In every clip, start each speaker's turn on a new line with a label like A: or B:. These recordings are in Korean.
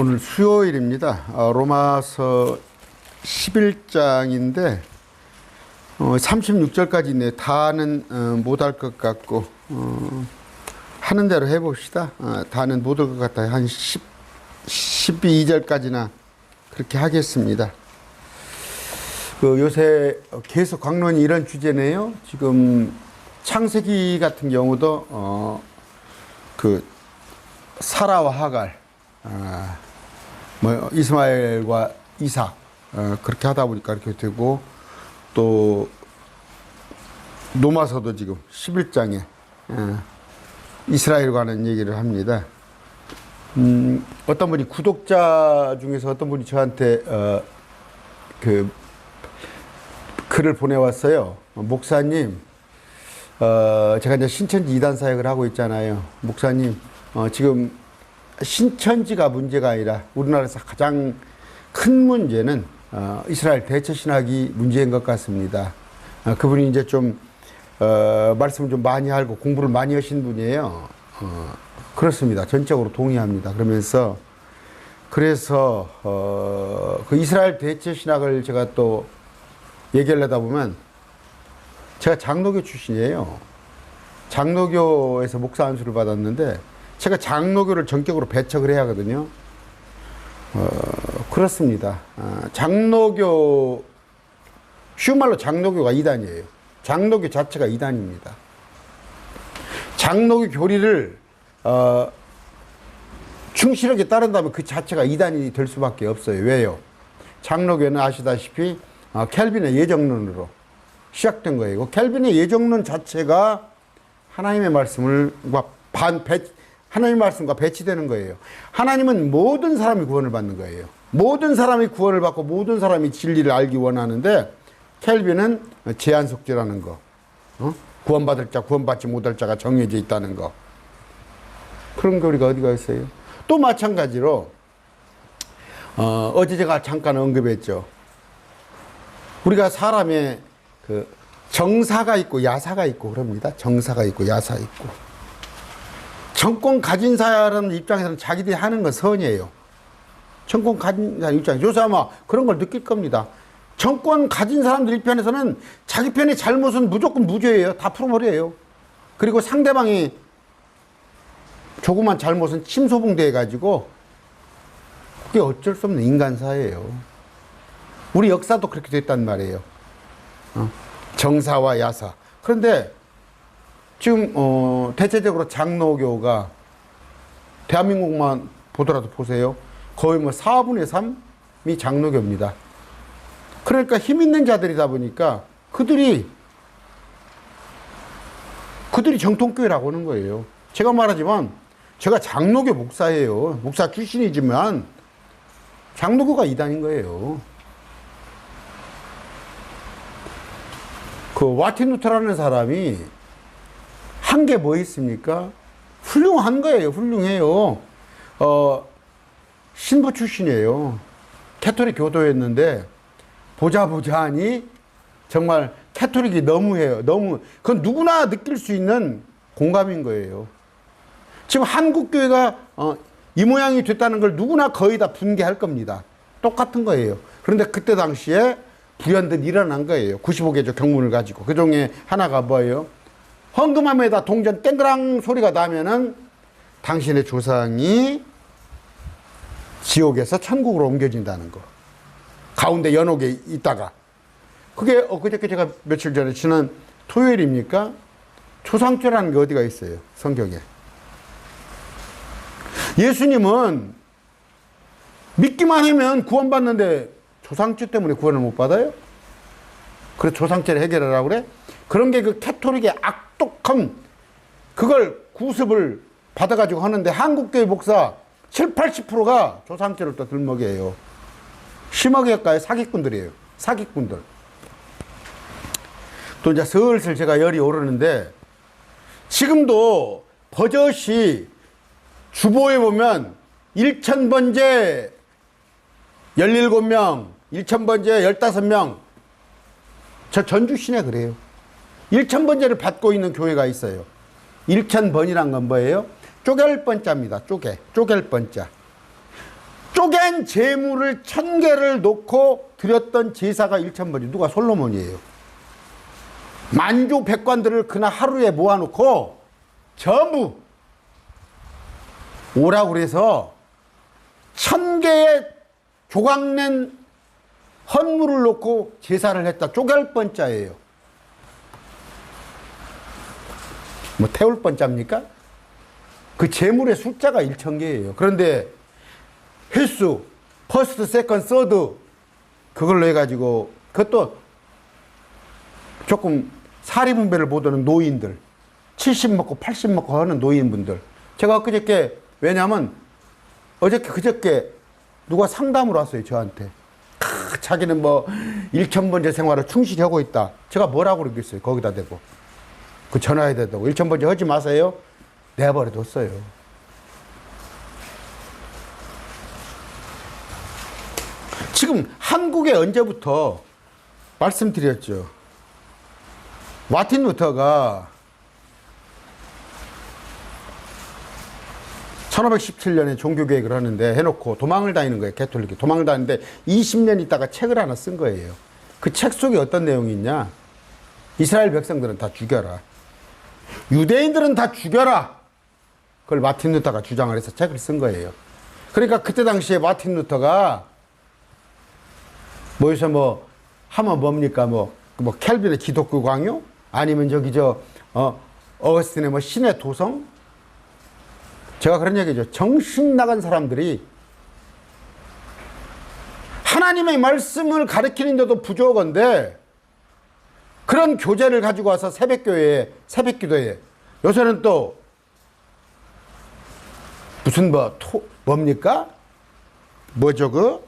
A: 오늘 수요일입니다. 로마서 11장인데 36절까지 있네요. 다는 못할 것 같고 하는 대로 해봅시다. 다는 못할 것 같아요. 한 12절까지나 그렇게 하겠습니다. 요새 계속 강론이 이런 주제네요. 지금 창세기 같은 경우도 사라와 하갈, 이스마엘과 이삭, 그렇게 하다 보니까 이렇게 되고, 또 로마서도 지금 11장에 이스라엘 관한 얘기를 합니다. 어떤 분이, 구독자 중에서 어떤 분이 저한테 글을 보내왔어요. 목사님, 제가 이제 신천지 이단 사역을 하고 있잖아요. 목사님, 지금 신천지가 문제가 아니라 우리나라에서 가장 큰 문제는 이스라엘 대처 신학이 문제인 것 같습니다. 그분이 이제 좀 말씀을 좀 많이 알고 공부를 많이 하신 분이에요. 그렇습니다. 전적으로 동의합니다. 그래서 그 이스라엘 대처 신학을 제가 또 얘기하려다 보면, 제가 장로교 출신이에요. 장로교에서 목사 안수를 받았는데 제가 장로교를 전격으로 배척을 해야 하거든요. 그렇습니다. 장로교, 쉬운 말로 장로교가 이단이에요. 장로교 자체가 이단입니다. 장로교 교리를 충실하게 따른다면 그 자체가 이단이 될 수밖에 없어요. 왜요? 장로교는 아시다시피 켈빈의 예정론으로 시작된 거예요. 켈빈의 예정론 자체가 하나님의 하나님의 말씀과 배치되는 거예요. 하나님은 모든 사람이 구원을 받는 거예요. 모든 사람이 구원을 받고 모든 사람이 진리를 알기 원하는데, 켈빈은 제한 속죄라는 거, 구원받을 자, 구원받지 못할 자가 정해져 있다는 거, 그런 교리가 어디가 있어요? 또 마찬가지로 어제 제가 잠깐 언급했죠. 우리가 사람의 정사가 있고 야사가 있고 그럽니다. 정사가 있고 야사 있고. 정권 가진 사람 입장에서는 자기들이 하는 건 선이에요. 정권 가진 사람 입장에서 요새 아마 그런 걸 느낄 겁니다. 정권 가진 사람들 입장에서는 자기 편의 잘못은 무조건 무죄예요. 다 풀어버려요. 그리고 상대방이 조그만 잘못은 침소봉대 가지고, 그게 어쩔 수 없는 인간사예요. 우리 역사도 그렇게 됐단 말이에요. 정사와 야사. 그런데 지금 대체적으로 장로교가, 대한민국만 보더라도 보세요. 거의 4분의 3이 장로교입니다. 그러니까 힘 있는 자들이다 보니까 그들이 정통교회라고 하는 거예요. 제가 말하지만 제가 장로교 목사예요. 목사 출신이지만 장로교가 이단인 거예요. 마틴 루터라는 사람이 한 게 뭐 있습니까? 훌륭한 거예요. 훌륭해요. 신부 출신이에요. 캐토릭 교도였는데 보자 하니 정말 캐토릭이 너무해요. 그건 누구나 느낄 수 있는 공감인 거예요. 지금 한국 교회가 이 모양이 됐다는 걸 누구나 거의 다 분개할 겁니다. 똑같은 거예요. 그런데 그때 당시에 불현듯 일어난 거예요. 95개조 경문을 가지고. 그 중에 하나가 뭐예요? 헌금함에다 동전 땡그랑 소리가 나면은 당신의 조상이 지옥에서 천국으로 옮겨진다는 거. 가운데 연옥에 있다가. 그게 엊그저께 제가 며칠 전에 지난 토요일입니까? 조상죄라는 게 어디가 있어요? 성경에. 예수님은 믿기만 하면 구원받는데 조상죄 때문에 구원을 못 받아요? 그래서 조상죄를 해결하라고 그래? 그런 게 그 캐토릭의 악독한 그걸 구습을 받아가지고 하는데, 한국교회 목사 70~80%가 조상죄를 또 들먹여요. 심하게 할까요? 사기꾼들이에요. 사기꾼들. 또 이제 슬슬 제가 열이 오르는데, 지금도 버젓이 주보에 보면 1000번째 17명, 1000번째 15명, 저 전주 시내 그래요. 1000번째를 받고 있는 교회가 있어요. 1000번이란 건 뭐예요? 쪼갤 번자입니다. 쪼갤 번자. 쪼갠 재물을 1000개를 놓고 드렸던 제사가 1000번이 누가? 솔로몬이에요. 만주 백관들을 그날 하루에 모아놓고 전부 오라고 그래서 1000개의 조각낸 헌물을 놓고 제사를 했다. 쪼갤 번자예요. 뭐 태울 번자입니까? 그 재물의 숫자가 1000개예요. 그런데 횟수, 퍼스트, 세컨, 서드 그걸로 해가지고 그것도 조금 사리분배를 못하는 노인들 70 먹고 80 먹고 하는 노인분들 제가 그저께 왜냐하면 어저께 그저께 누가 상담을 왔어요 저한테 자기는 뭐 1000번째 생활을 충실히 하고 있다. 제가 뭐라고 그러겠어요. 거기다 대고 그 전화해야 된다고 1000번째 하지 마세요. 내버려뒀어요. 지금 한국에 언제부터 말씀드렸죠. 마틴 루터가 1517년에 종교개혁을 하는데 해놓고 도망을 다니는 거예요. 개톨릭이 도망을 다니는데 20년 있다가 책을 하나 쓴 거예요. 그 책 속에 어떤 내용이 있냐. 이스라엘 백성들은 다 죽여라. 유대인들은 다 죽여라. 그걸 마틴 루터가 주장을 해서 책을 쓴 거예요. 그러니까 그때 당시에 마틴 루터가 뭐여서 뭐 하면 뭡니까 뭐 켈빈의 기독교 강요 아니면 저기 어거스틴의 뭐 신의 도성 제가 그런 얘기죠. 정신 나간 사람들이 하나님의 말씀을 가르치는데도 부족한데 그런 교재를 가지고 와서 새벽교회에 새벽기도에 요새는 또 무슨 뭡니까 뭐죠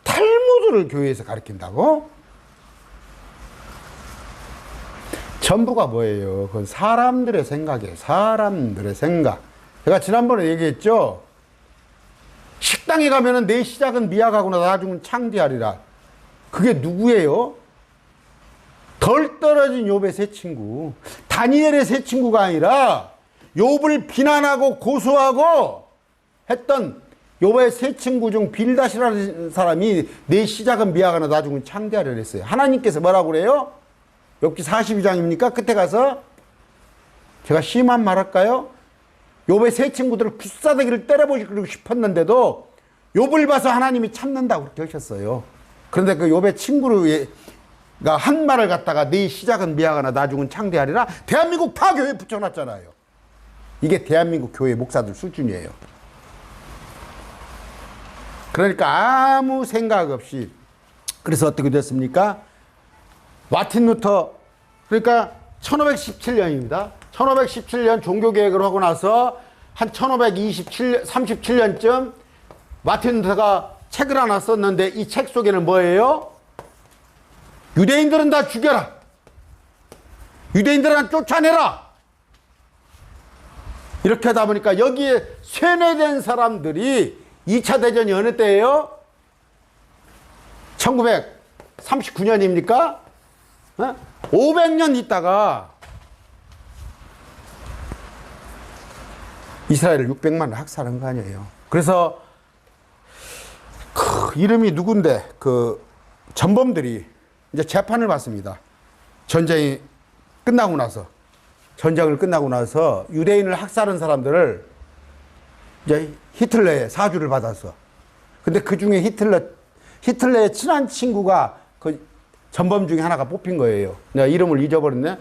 A: 탈무드를 교회에서 가르친다고? 전부가 뭐예요? 그건 사람들의 생각이에요. 사람들의 생각. 제가 지난번에 얘기했죠. 식당에 가면은 내 시작은 미약하구나 나중은 창대하리라. 그게 누구예요? 덜 떨어진 욥의 세 친구. 다니엘의 세 친구가 아니라 욥을 비난하고 고소하고 했던 욥의 세 친구 중 빌닷이라는 사람이 내 시작은 미약하나 나중은 창대하리라 했어요. 하나님께서 뭐라고 그래요? 욥기 42장입니까? 끝에 가서 제가 심한 말 할까요? 욥의 세 친구들을 굳사대기를 때려보고 싶었는데도 욥을 봐서 하나님이 참는다고 그렇게 하셨어요. 그런데 그 욥의 친구가 한 말을 갖다가 네 시작은 미약하나 나중은 창대하리라 대한민국 다 교회에 붙여놨잖아요. 이게 대한민국 교회 목사들 수준이에요. 그러니까 아무 생각 없이 그래서 어떻게 됐습니까? 마틴 루터 그러니까 1517년입니다. 1517년 종교개혁을 하고 나서 한 1537년쯤 마틴 루터가 책을 하나 썼는데 이 책 속에는 뭐예요? 유대인들은 다 죽여라. 유대인들은 쫓아내라. 이렇게 하다 보니까 여기에 세뇌된 사람들이 2차 대전이 어느 때예요? 1939년입니까? 500년 있다가 이스라엘을 600만을 학살한 거 아니에요. 그래서 이름이 누군데 그 전범들이 이제 재판을 받습니다. 전쟁이 끝나고 나서 전쟁을 끝나고 나서 유대인을 학살한 사람들을 이제 히틀러의 사주를 받았어. 근데 그 중에 히틀러의 친한 친구가 그 전범 중에 하나가 뽑힌 거예요. 내가 이름을 잊어버렸네.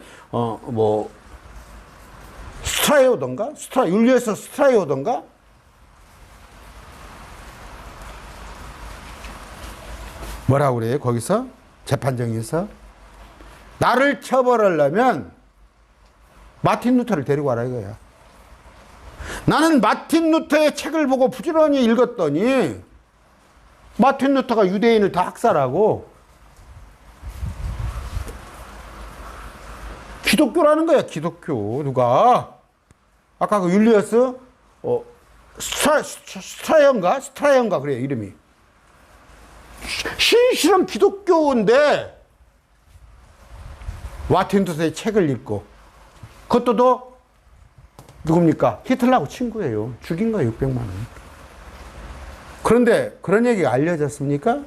A: 스트라이오던가? 율리어스 스트라이오던가? 뭐라고 그래요? 거기서? 재판정에서? 나를 처벌하려면 마틴 루터를 데리고 와라 이거야. 나는 마틴 루터의 책을 보고 부지런히 읽었더니 마틴 루터가 유대인을 다 학살하고 기독교라는 거야. 기독교. 누가? 아까 그 율리어스 스트라이언가 그래요 이름이. 신실한 기독교인데 마틴 루터의 책을 읽고 그것도 누굽니까? 히틀러하고 친구예요. 죽인 거예요, 600만 원. 그런데 그런 얘기가 알려졌습니까?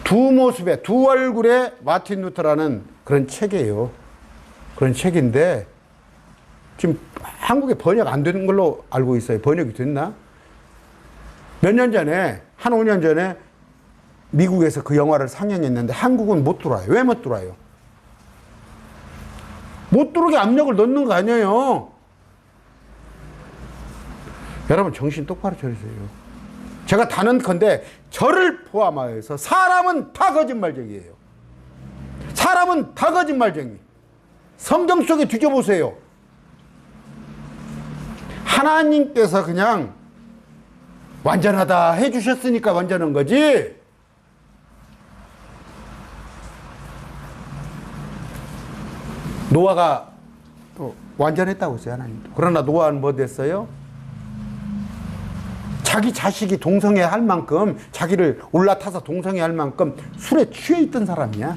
A: 두 모습의, 두 얼굴의 마틴 루터라는 그런 책이에요. 그런 책인데, 지금 한국에 번역 안 되는 걸로 알고 있어요. 번역이 됐나? 몇 년 전에, 한 5년 전에 미국에서 그 영화를 상영했는데 한국은 못 들어와요. 왜 못 들어와요? 못 들어오게 압력을 넣는 거 아니에요. 여러분 정신 똑바로 차리세요. 제가 단언컨대 저를 포함하여서 사람은 다 거짓말쟁이에요. 사람은 다 거짓말쟁이. 성경 속에 뒤져보세요. 하나님께서 그냥 완전하다 해주셨으니까 완전한 거지. 노아가 또 완전했다고 했어요, 하나님도. 그러나 노아는 뭐 됐어요? 자기 자식이 동성애 할 만큼, 자기를 올라타서 동성애 할 만큼 술에 취해 있던 사람이야.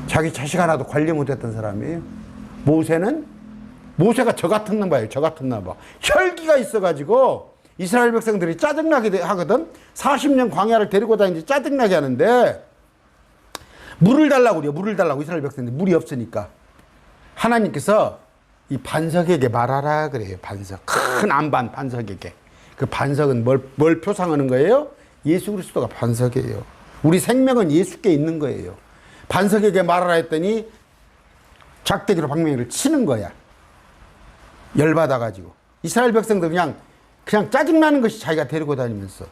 A: 자기 자식 하나도 관리 못했던 사람이에요. 모세가 저 같은 놈봐요. 저 같은 놈 봐. 혈기가 있어가지고 이스라엘 백성들이 짜증나게 하거든. 40년 광야를 데리고 다니는데 짜증나게 하는데 물을 달라고 그래요. 물을 달라고 이스라엘 백성들 물이 없으니까 하나님께서 이 반석에게 말하라 그래요. 반석, 큰 안반 반석에게. 그 반석은 뭘 표상하는 거예요? 예수 그리스도가 반석이에요. 우리 생명은 예수께 있는 거예요. 반석에게 말하라 했더니 작대기로 방맹이를 치는 거야. 열받아가지고 이스라엘 백성들 그냥 짜증나는 것이 자기가 데리고 다니면서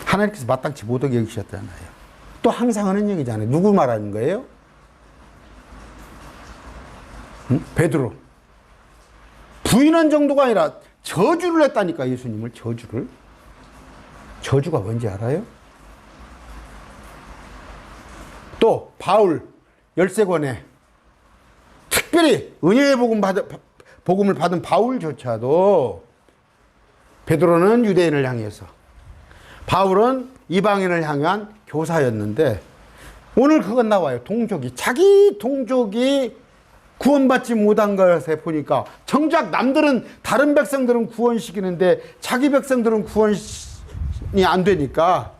A: 하나님께서 마땅치 못하게 여기셨잖아요. 또 항상 하는 얘기잖아요. 누구 말하는 거예요? 응? 베드로. 부인한 정도가 아니라 저주를 했다니까, 예수님을. 저주를. 저주가 뭔지 알아요? 또 바울 13권에 특별히 은혜의 복음을 받은 바울조차도 베드로는 유대인을 향해서 바울은 이방인을 향한 교사였는데 오늘 그건 나와요. 자기 동족이 구원받지 못한 것에 보니까 정작 남들은, 다른 백성들은 구원시키는데 자기 백성들은 구원이 안 되니까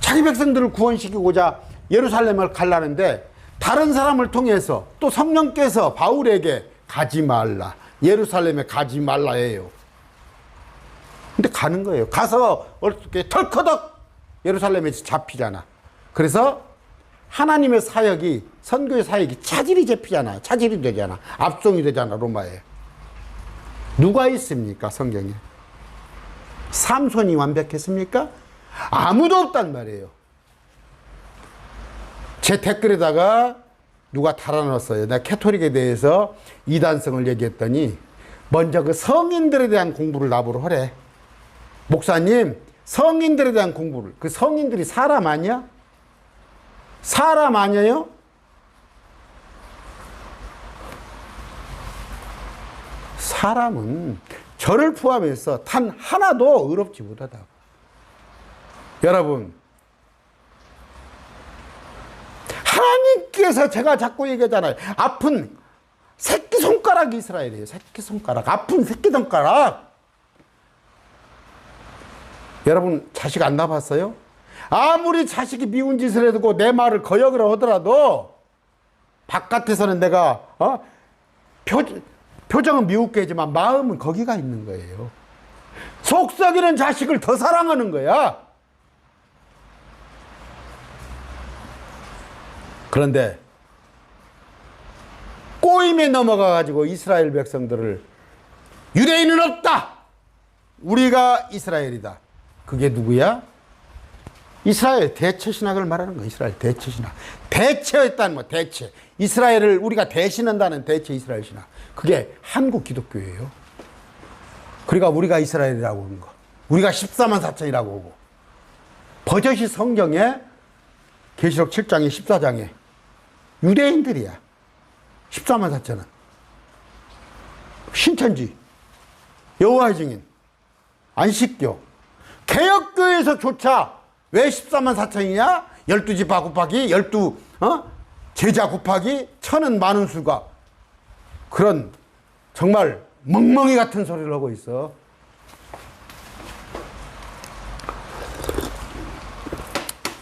A: 자기 백성들을 구원시키고자 예루살렘을 가려는데 다른 사람을 통해서 또 성령께서 바울에게 가지 말라, 예루살렘에 가지 말라 해요. 근데 가는 거예요. 가서 어떻게 털커덕 예루살렘에서 잡히잖아. 그래서 하나님의 사역이, 선교의 사역이 차질이 잡히잖아. 차질이 되잖아. 압송이 되잖아, 로마에. 누가 있습니까, 성경에? 삼손이 완벽했습니까? 아무도 없단 말이에요. 제 댓글에다가 누가 달아놨어요. 내가 캐토릭에 대해서 이단성을 얘기했더니 먼저 그 성인들에 대한 공부를 나보러 하래. 목사님, 성인들에 대한 공부를. 그 성인들이 사람 아니야? 사람 아니에요? 사람은 저를 포함해서 단 하나도 의롭지 못하다고. 여러분, 하나님께서, 제가 자꾸 얘기하잖아요. 아픈 새끼손가락이 이스라엘이에요. 새끼손가락. 아픈 새끼손가락. 여러분 자식 안 낳아봤어요? 아무리 자식이 미운 짓을 해도 내 말을 거역을 하더라도 바깥에서는 내가 표정은 미웃게 하지만 마음은 거기가 있는 거예요. 속썩이는 자식을 더 사랑하는 거야. 그런데 꼬임에 넘어가가지고 이스라엘 백성들을 유대인은 없다, 우리가 이스라엘이다. 그게 누구야? 이스라엘 대체신학을 말하는 거야. 이스라엘 대체신학. 대체했다는 거, 대체. 이스라엘을 우리가 대신한다는 대체 이스라엘 신학. 그게 한국 기독교예요. 그러니까 우리가 이스라엘이라고 하는 거. 우리가 14만 4천이라고 하고. 버젓이 성경에 계시록 7장에 14장에 유대인들이야. 14만 4천은. 신천지, 여호와의 증인, 안식교, 개혁교회에서조차 왜 14만 4천이냐? 12지파 곱하기 12 제자 곱하기 천은 많은 수가 그런 정말 멍멍이 같은 소리를 하고 있어.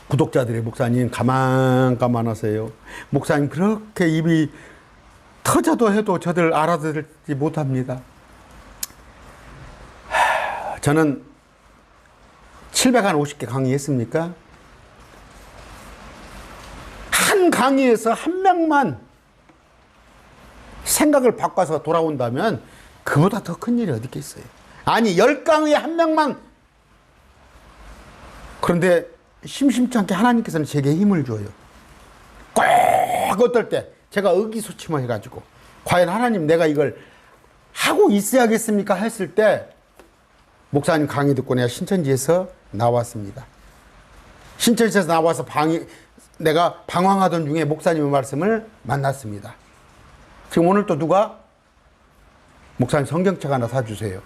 A: 구독자들의 목사님 가만하세요. 목사님 그렇게 입이 터져도 해도 저들 알아듣지 못합니다. 저는 750개 강의했습니까? 한 강의에서 한 명만 생각을 바꿔서 돌아온다면 그보다 더 큰 일이 어디 있겠어요. 아니 10강의에 한 명만. 그런데 심심치 않게 하나님께서는 제게 힘을 줘요. 꼭 어떨 때 제가 의기소침해 가지고 과연 하나님 내가 이걸 하고 있어야겠습니까 했을 때 목사님 강의 듣고 내가 신천지에서 나왔습니다. 신천지에서 나와서 내가 방황하던 중에 목사님의 말씀을 만났습니다. 지금 오늘 또 누가 목사님 성경책 하나 사주세요.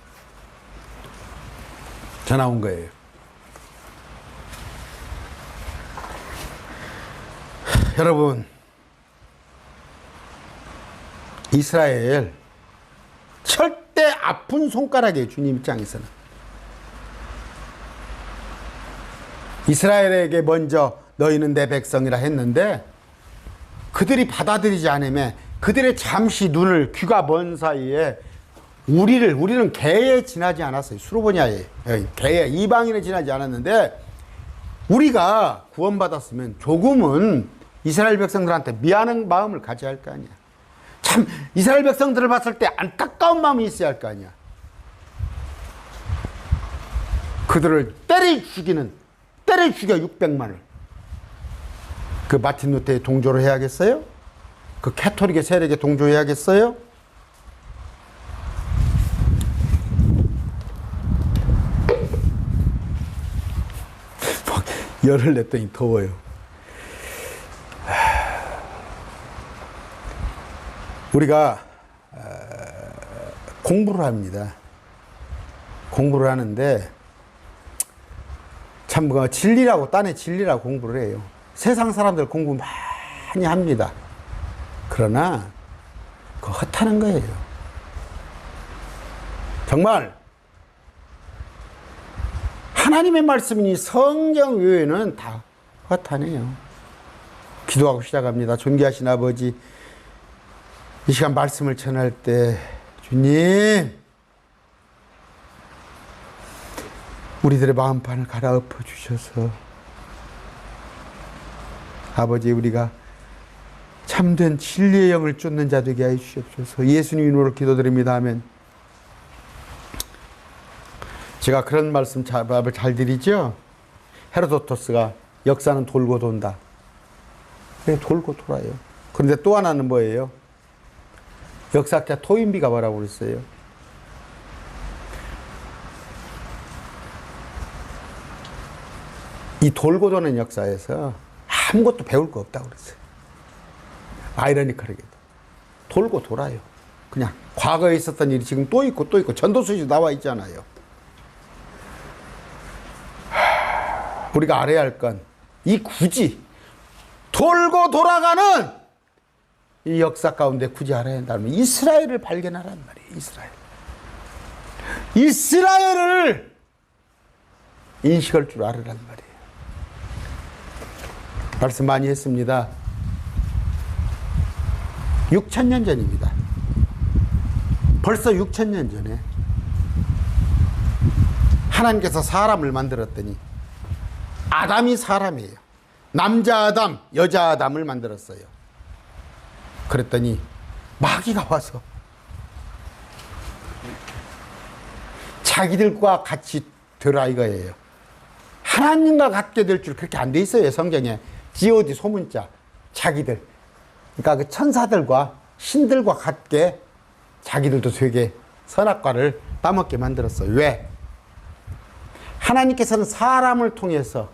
A: 전화 온 거예요. 여러분, 이스라엘 절대 아픈 손가락이에요. 주님 입장에서는. 이스라엘에게 먼저 너희는 내 백성이라 했는데 그들이 받아들이지 않으면 그들의 잠시 눈을 귀가 먼 사이에 우리는 개에 지나지 않았어요. 수로보냐에 개에 이방인에 지나지 않았는데 우리가 구원받았으면 조금은 이스라엘 백성들한테 미안한 마음을 가져야 할 거 아니야. 참 이스라엘 백성들을 봤을 때 안타까운 마음이 있어야 할 거 아니야. 그들을 때려 죽여 600만을. 그 마틴 루터에 동조를 해야겠어요? 그 캐토릭의 세력에 동조해야겠어요? 열을 냈더니 더워요. 우리가 공부를 합니다. 공부를 하는데 참 진리라고 딴에 진리라고 공부를 해요. 세상 사람들 공부 많이 합니다. 그러나 그거 헛하는 거예요. 정말 하나님의 말씀이니 성경 외에는 다 헛하네요. 기도하고 시작합니다. 존귀하신 아버지, 이 시간 말씀을 전할 때 주님 우리들의 마음판을 갈아엎어 주셔서 아버지 우리가 참된 진리의 영을 쫓는 자 되게 해 주시옵소서. 예수님 이름으로 기도드립니다. 아멘. 제가 그런 말씀 잘 드리죠. 헤로도토스가 역사는 돌고 돈다. 네, 돌고 돌아요. 그런데 또 하나는 뭐예요? 역사학자 토인비가 뭐라고 그랬어요? 이 돌고 도는 역사에서 아무것도 배울 거 없다고 그랬어요. 아이러니컬하게도. 돌고 돌아요. 그냥 과거에 있었던 일이 지금 또 있고 또 있고 전도서에도 나와 있잖아요. 우리가 알아야 할 건 이 굳이 돌고 돌아가는 이 역사 가운데 굳이 알아야 한다면 이스라엘을 발견하란 말이에요. 이스라엘을 인식할 줄 알으란 말이에요. 말씀 많이 했습니다. 6,000년 전입니다. 벌써 6,000년 전에 하나님께서 사람을 만들었더니 아담이 사람이에요. 남자 아담, 여자 아담을 만들었어요. 그랬더니 마귀가 와서 자기들과 같이 되라 이거예요. 하나님과 같게 될 줄 그렇게 안 돼 있어요. 성경에 G.O.D 소문자 자기들, 그러니까 그 천사들과 신들과 같게 자기들도 되게 선악과를 따먹게 만들었어요. 왜? 하나님께서는 사람을 통해서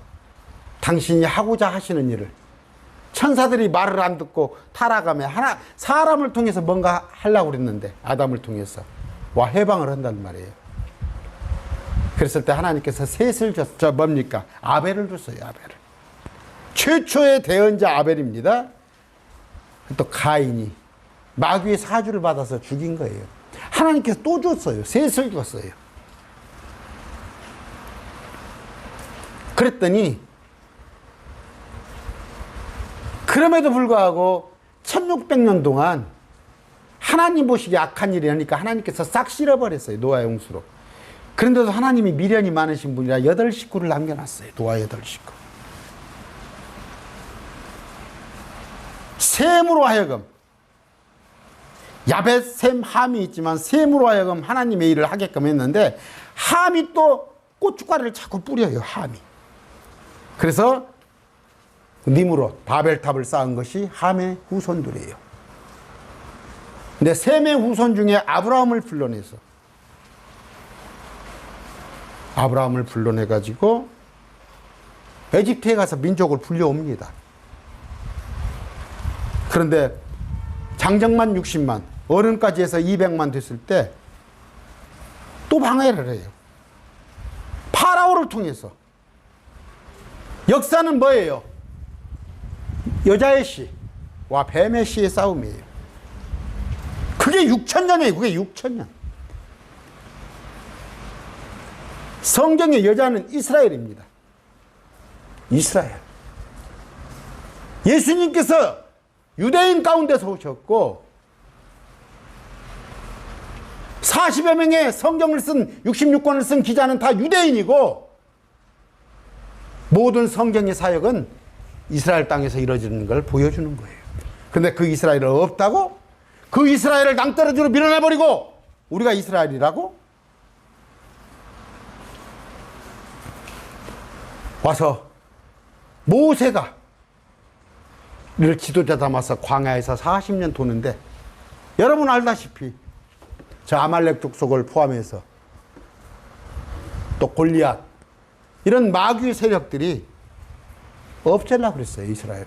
A: 당신이 하고자 하시는 일을, 천사들이 말을 안 듣고 타락하며 사람을 통해서 뭔가 하려고 그랬는데 아담을 통해서 와 해방을 한단 말이에요. 그랬을 때 하나님께서 셋을 줬죠. 뭡니까? 아벨을 줬어요. 아벨을. 최초의 대언자 아벨입니다. 또 가인이 마귀의 사주를 받아서 죽인 거예요. 하나님께서 또 줬어요. 셋을 줬어요. 그랬더니 그럼에도 불구하고 1600년 동안 하나님 보시기에 악한 일이 하니까 하나님께서 싹 실어버렸어요. 노아의 홍수로. 그런데도 하나님이 미련이 많으신 분이라 8 식구를 남겨놨어요. 노아 8 식구. 셈으로 하여금, 야벳, 셈, 함이 있지만 셈으로 하여금 하나님의 일을 하게끔 했는데, 함이 또 고춧가루를 자꾸 뿌려요. 함이. 그래서 니므롯, 바벨탑을 쌓은 것이 함의 후손들이에요. 근데 셈의 후손 중에 아브라함을 불러내서, 아브라함을 불러내가지고 에집트에 가서 민족을 불려옵니다. 그런데 장정만 60만, 어른까지 해서 200만 됐을 때 또 방해를 해요. 파라오를 통해서. 역사는 뭐예요? 여자의 씨와 뱀의 씨의 싸움이에요. 그게 6,000년이에요. 그게 6,000년. 성경의 여자는 이스라엘입니다. 이스라엘. 예수님께서 유대인 가운데서 오셨고 40여 명의 성경을 쓴 66권을 쓴 기자는 다 유대인이고 모든 성경의 사역은 이스라엘 땅에서 이루어지는 걸 보여주는 거예요. 근데 그 이스라엘은 없다고? 그 이스라엘을 낭떠러지로 밀어내버리고 우리가 이스라엘이라고? 와서 모세가 이를 지도자 담아서 광야에서 40년 도는데 여러분 알다시피 저 아말렉 족속을 포함해서 또 골리앗 이런 마귀 세력들이 없애려고 그랬어요. 이스라엘을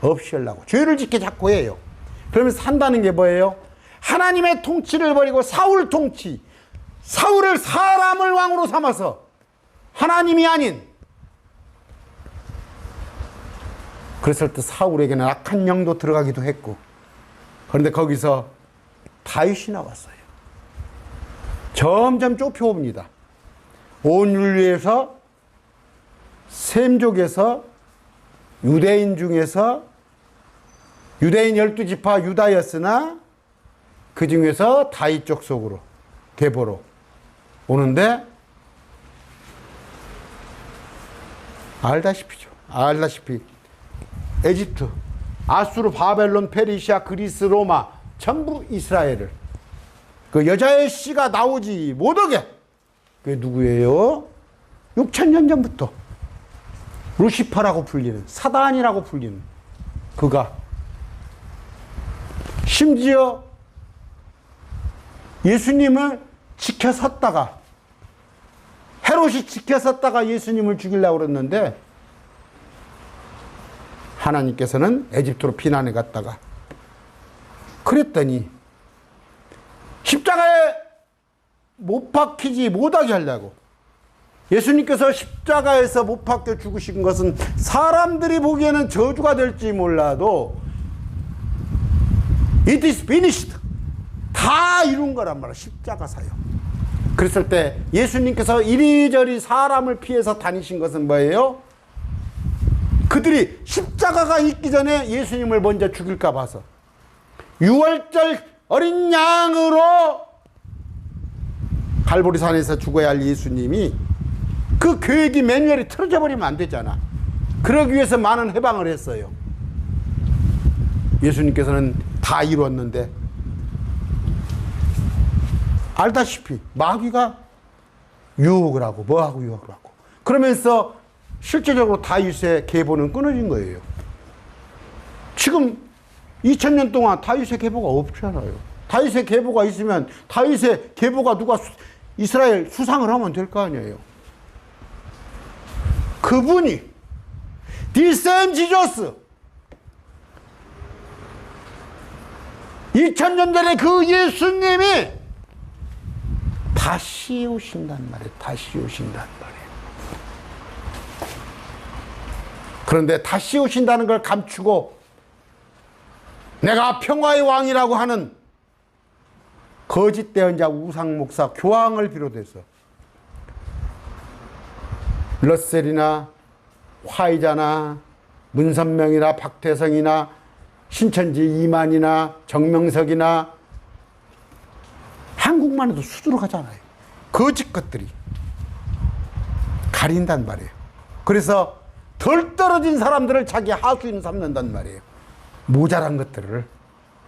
A: 없애려고 죄를 짓게 자꾸 해요. 그러면서 산다는 게 뭐예요? 하나님의 통치를 버리고 사울 통치, 사울을 사람을 왕으로 삼아서 하나님이 아닌, 그랬을 때 사울에게는 악한 영도 들어가기도 했고, 그런데 거기서 다윗이 나왔어요. 점점 좁혀옵니다. 온 인류에서 셈족에서 유대인 중에서 유대인 12지파 유다였으나 그 중에서 다윗 족속으로 계보로 오는데 알다시피 에집트, 아수르, 바벨론, 페르시아, 그리스, 로마 전부 이스라엘을 그 여자의 씨가 나오지 못하게, 그게 누구예요? 6,000년 전부터 루시퍼라고 불리는, 사단이라고 불리는 그가 심지어 예수님을 지켜섰다가, 헤롯이 지켜섰다가 예수님을 죽이려고 그랬는데 하나님께서는 에집트로 피난해 갔다가 그랬더니 십자가에 못 박히지 못하게 하려고, 예수님께서 십자가에서 못 박혀 죽으신 것은 사람들이 보기에는 저주가 될지 몰라도 It is finished. 다 이룬 거란 말이야. 십자가 사역. 그랬을 때 예수님께서 이리저리 사람을 피해서 다니신 것은 뭐예요? 그들이 십자가가 있기 전에 예수님을 먼저 죽일까 봐서 6월절 어린 양으로 갈보리산에서 죽어야 할 예수님이 그 계획이 매뉴얼이 틀어져 버리면 안 되잖아. 그러기 위해서 많은 해방을 했어요. 예수님께서는 다 이루었는데 알다시피 마귀가 유혹을 하고 뭐하고 유혹을 하고 그러면서 실제적으로 다윗의 계보는 끊어진 거예요. 지금 2000년 동안 다윗의 계보가 없잖아요. 다윗의 계보가 있으면 다윗의 계보가 누가 이스라엘 수상을 하면 될 거 아니에요. 그분이 The same Jesus 2000년 전에 그 예수님이 다시 오신단 말이에요. 다시 오신단 말이에요. 그런데 다시 오신다는 걸 감추고 내가 평화의 왕이라고 하는 거짓 대언자 우상 목사 교황을 비롯해서 러셀이나 화이자나 문선명이나 박태성이나 신천지 이만이나 정명석이나 한국만 해도 수두룩 하잖아요. 거짓 것들이 가린단 말이에요. 그래서 덜 떨어진 사람들을 자기 하수인 삼는단 말이에요. 모자란 것들을.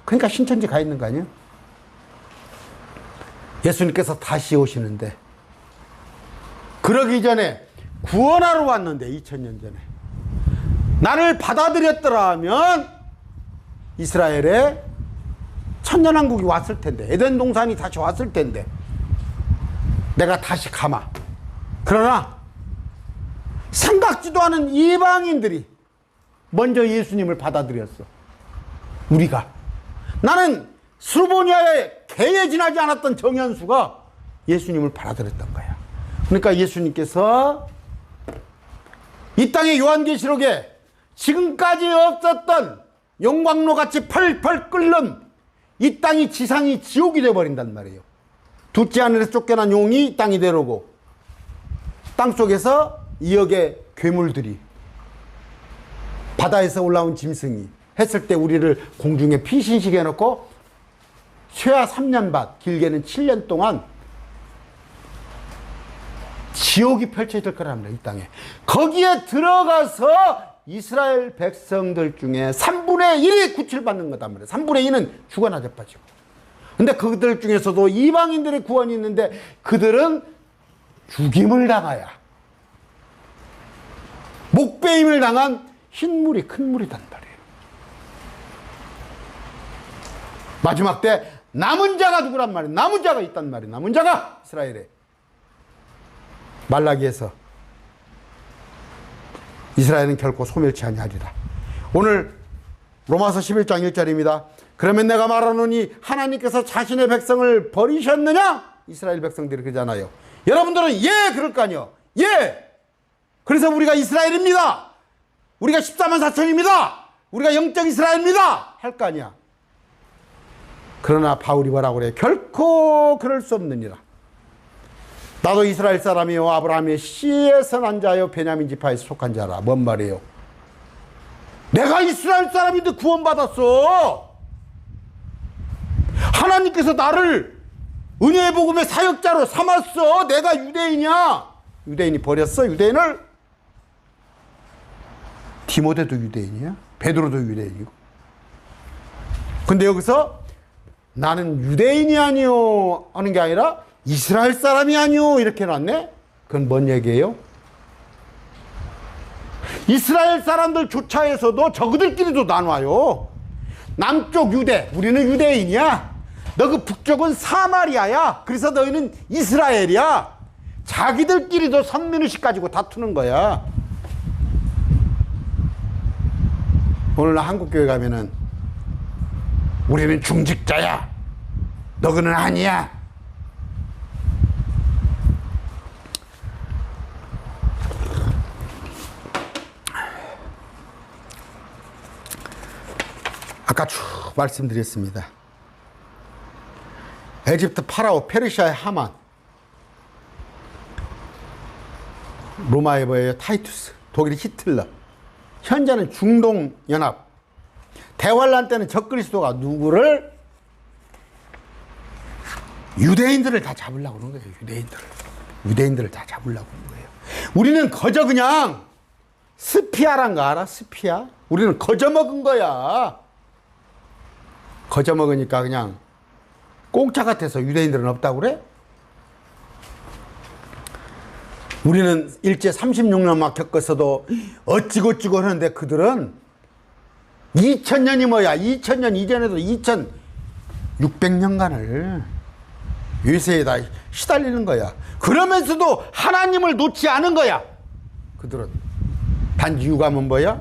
A: 그러니까 신천지 가 있는 거 아니에요? 예수님께서 다시 오시는데 그러기 전에 구원하러 왔는데 2000년 전에 나를 받아들였더라면 이스라엘에 천년왕국이 왔을 텐데 에덴 동산이 다시 왔을 텐데 내가 다시 감아. 그러나 생각지도 않은 이방인들이 먼저 예수님을 받아들였어. 우리가. 나는 스로보니아에 개에 지나지 않았던 정현수가 예수님을 받아들였던 거야. 그러니까 예수님께서 이 땅의 요한계시록에 지금까지 없었던 용광로 같이 펄펄 끓는 이 땅이 지상이 지옥이 되어버린단 말이에요. 둘째 하늘에서 쫓겨난 용이 이 땅이 되려고 땅속에서 2억의 괴물들이 바다에서 올라온 짐승이 했을 때 우리를 공중에 피신시켜 해놓고 쇠하 3년 반 길게는 7년 동안 지옥이 펼쳐질 거랍니다. 이 땅에. 거기에 들어가서 이스라엘 백성들 중에 3분의 1이 구출받는 거단 말이에요. 3분의 2는 죽어나 자빠지고. 근데 그들 중에서도 이방인들의 구원이 있는데 그들은 죽임을 당하야 목베임을 당한 흰물이 큰 물이단 말이에요. 마지막 때 남은 자가 누구란 말이에요? 남은 자가 있단 말이에요. 남은 자가 이스라엘에. 말라기에서 이스라엘은 결코 소멸치 아니하리라. 오늘 로마서 11장 1절입니다. 그러면 내가 말하노니 하나님께서 자신의 백성을 버리셨느냐? 이스라엘 백성들이 그러잖아요. 여러분들은 예 그럴 거 아니요. 예. 그래서 우리가 이스라엘입니다. 우리가 14만 4천입니다. 우리가 영적 이스라엘입니다. 할 거 아니야. 그러나 바울이 뭐라고 그래? 결코 그럴 수 없느니라. 나도 이스라엘 사람이요 아브라함의 씨에서 난 자요 베냐민 지파에서 속한 자라. 뭔 말이에요? 내가 이스라엘 사람인데 구원받았어. 하나님께서 나를 은혜의 복음의 사역자로 삼았어. 내가 유대인이야. 유대인이 버렸어 유대인을? 디모데도 유대인이야. 베드로도 유대인이고. 근데 여기서 나는 유대인이 아니요 하는 게 아니라 이스라엘 사람이 아니요 이렇게 놨네. 그건 뭔 얘기예요? 이스라엘 사람들 조차에서도 저그들끼리도 나눠요. 남쪽 유대, 우리는 유대인이야. 너 그 북쪽은 사마리아야. 그래서 너희는 이스라엘이야. 자기들끼리도 선민의식 가지고 다투는 거야. 오늘날 한국교회 가면은 우리는 중직자야. 너그는 아니야. 아까 쭉 말씀드렸습니다. 에집트 파라오, 페르시아의 하만, 로마의 뭐예요? 타이투스, 독일의 히틀러, 현재는 중동연합, 대환란 때는 적그리스도가 누구를? 유대인들을 다 잡으려고 그러는 거예요. 유대인들을 다 잡으려고 그러는 거예요. 우리는 거저 그냥 스피아란 거 알아? 스피아? 우리는 거저 먹은 거야. 거저 먹으니까 그냥 공짜 같아서 유대인들은 없다고 그래? 우리는 일제 36년 막 겪었어도 어찌고찌고 하는데 그들은 2000년이 뭐야? 2000년 이전에도 2600년간을 유세에다 시달리는 거야. 그러면서도 하나님을 놓지 않은 거야. 그들은. 단지 유감은 뭐야?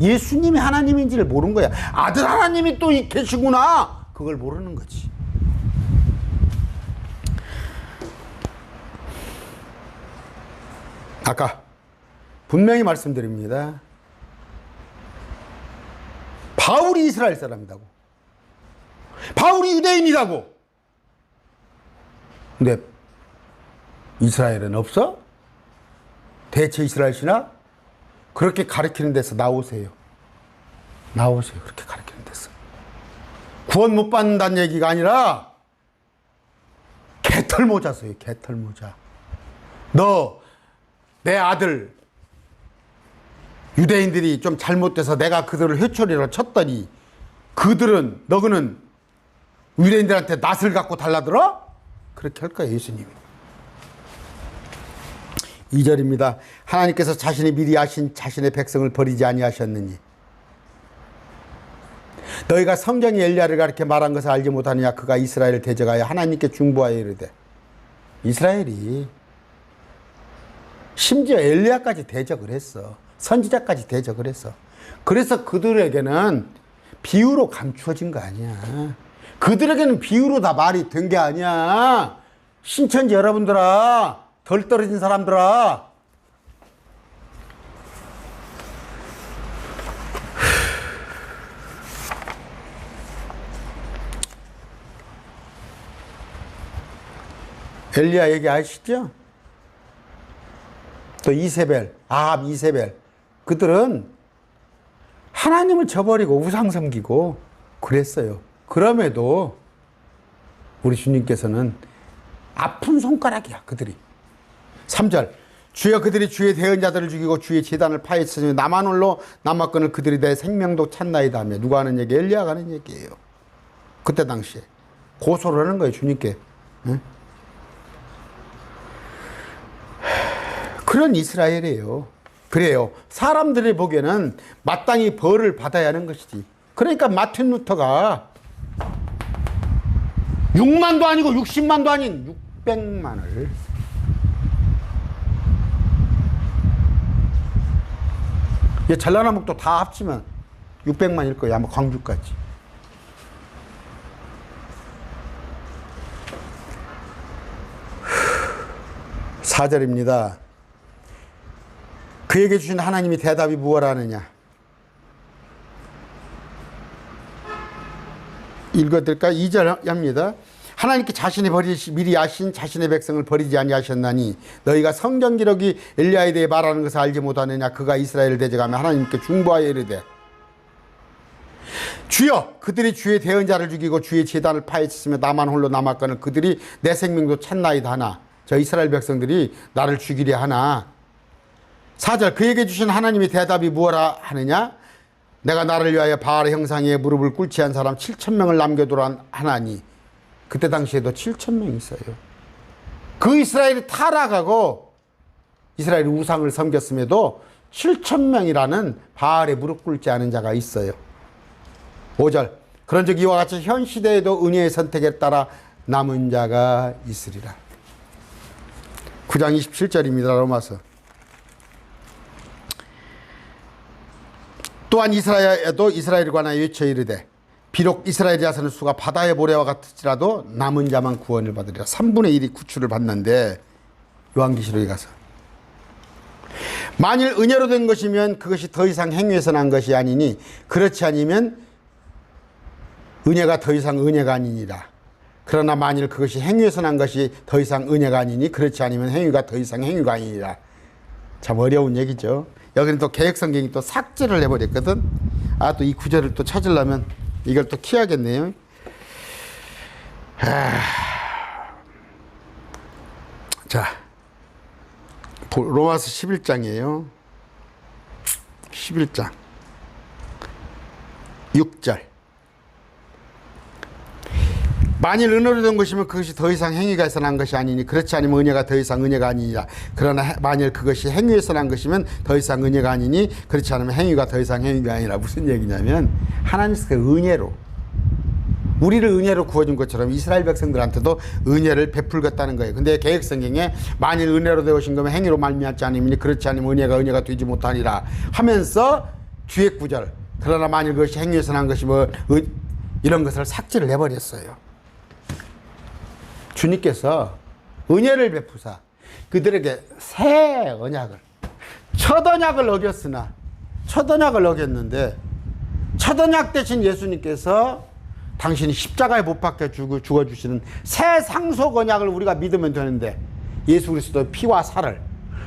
A: 예수님이 하나님인지를 모르는 거야. 아들 하나님이 또 계시구나. 그걸 모르는 거지. 아까 분명히 말씀드립니다. 바울이 이스라엘 사람이라고. 바울이 유대인이라고. 근데 이스라엘은 없어? 대체 이스라엘 신학? 그렇게 가르치는 데서 나오세요. 나오세요. 그렇게 가르치는 데서. 구원 못 받는다는 얘기가 아니라 개털모자 써요. 개털모자. 너 내 아들 유대인들이 좀 잘못돼서 내가 그들을 회초리로 쳤더니 너그는 유대인들한테 낫을 갖고 달라들어? 그렇게 할 거예요. 예수님이. 2절입니다. 하나님께서 자신이 미리 아신 자신의 백성을 버리지 아니하셨느니 너희가 성경이 엘리야를 가리켜 말한 것을 알지 못하느냐. 그가 이스라엘을 대적하여 하나님께 중보하여 이르되. 이스라엘이 심지어 엘리야까지 대적을 했어. 선지자까지 대적을 했어. 그래서 그들에게는 비유로 감추어진 거 아니야. 그들에게는 비유로 다 말이 된 게 아니야. 신천지 여러분들아, 덜 떨어진 사람들아. 엘리야 얘기 아시죠? 또 이세벨, 아합 이세벨. 그들은 하나님을 저버리고 우상 섬기고 그랬어요. 그럼에도 우리 주님께서는 아픈 손가락이야, 그들이. 3절. 주여 그들이 주의 대언자들을 죽이고 주의 제단을 파헤치며 나만 홀로 남았거늘 그들이 내 생명도 찾나이다 하며. 누가 하는 얘기? 엘리야가 하는 얘기예요. 그때 당시에 고소를 하는 거예요, 주님께. 응? 그런 이스라엘이에요. 그래요. 사람들이 보기에는 마땅히 벌을 받아야 하는 것이지. 그러니까 마틴 루터가 6만도 아니고 60만도 아닌 600만을 전라남북도 다 합치면 600만일 거예요. 아마 광주까지. (4절입니다) 그에게 주신 하나님이 대답이 무엇 하느냐. 읽어드릴까요? 2절 합니다. 하나님께 자신이 미리 아신 자신의 백성을 버리지 아니하셨나니 너희가 성경 기록이 엘리야에 대해 말하는 것을 알지 못하느냐. 그가 이스라엘을 대적하며 하나님께 중보하여 이르되 주여 그들이 주의 대언자를 죽이고 주의 제단을 파헤쳤으며 나만 홀로 남았거늘 그들이 내 생명도 찾나이다 하나. 저 이스라엘 백성들이 나를 죽이려 하나. 4절. 그에게 주신 하나님의 대답이 무엇라 하느냐. 내가 나를 위하여 바알의 형상에 무릎을 꿇지 한 사람 7,000명을 남겨두라 하나니. 그때 당시에도 7,000명이 있어요. 그 이스라엘이 타락하고 이스라엘이 우상을 섬겼음에도 7,000명이라는 바알에 무릎 꿇지 않은 자가 있어요. 5절. 그런즉 이와 같이 현 시대에도 은혜의 선택에 따라 남은 자가 있으리라. 9장 27절입니다. 로마서. 또한 이스라엘에도 이스라엘에 관하여 외쳐 이르되 비록 이스라엘 자손의 수가 바다의 모래와 같을지라도 남은 자만 구원을 받으리라. 3분의 1이 구출을 받는데 요한계시록에 가서 만일 은혜로 된 것이면 그것이 더 이상 행위에서 난 것이 아니니 그렇지 아니면 은혜가 더 이상 은혜가 아니니라. 그러나 만일 그것이 행위에서 난 것이 더 이상 은혜가 아니니 그렇지 않으면 행위가 더 이상 행위가 아니니라. 참 어려운 얘기죠. 여기는 또 개혁성경이 또 삭제를 해버렸거든. 아, 또 이 구절을 또 찾으려면 이걸 또 키워야겠네요. 자, 로마서 11장이에요. 11장 6절. 만일 은혜로 된 것이면 그것이 더 이상 행위가에서 난 것이 아니니 그렇지 않으면 은혜가 더 이상 은혜가 아니니라. 그러나 만일 그것이 행위에서 난 것이면 더 이상 은혜가 아니니 그렇지 않으면 행위가 더 이상 행위가 아니라. 무슨 얘기냐면 하나님께서 은혜로 우리를 은혜로 구워준 것처럼 이스라엘 백성들한테도 은혜를 베풀겠다는 거예요. 근데 개혁성경에 만일 은혜로 되오신 거면 행위로 말미암지 않으니 그렇지 않으면 은혜가 되지 못하니라 하면서 뒤에 구절. 그러나 만일 그것이 행위에서 난 것이 이런 것을 삭제를 해버렸어요. 주님께서 은혜를 베푸사 그들에게 새 언약을, 첫 언약을 어겼으나 첫 언약을 어겼는데 첫 첫 언약 대신 예수님께서 당신이 십자가에 못 박혀 죽어주시는 새 상속 언약을 우리가 믿으면 되는데, 예수 그리스도의 피와 살을.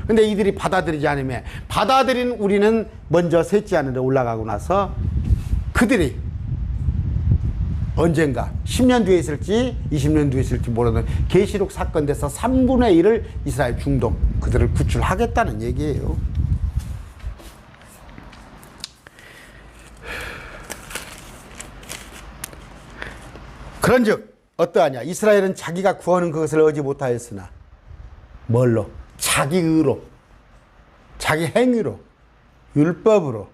A: 근데 이들이 받아들이지 않으면, 받아들인 우리는 먼저 셋째 하늘에 올라가고 나서 그들이 언젠가 10년 뒤에 있을지 20년 뒤에 있을지 모르는 계시록 사건 돼서 3분의 1을 이스라엘 중동, 그들을 구출하겠다는 얘기예요. 그런즉 어떠하냐? 이스라엘은 자기가 구하는 그것을 얻지 못하였으나 뭘로? 자기 의로, 자기 행위로, 율법으로.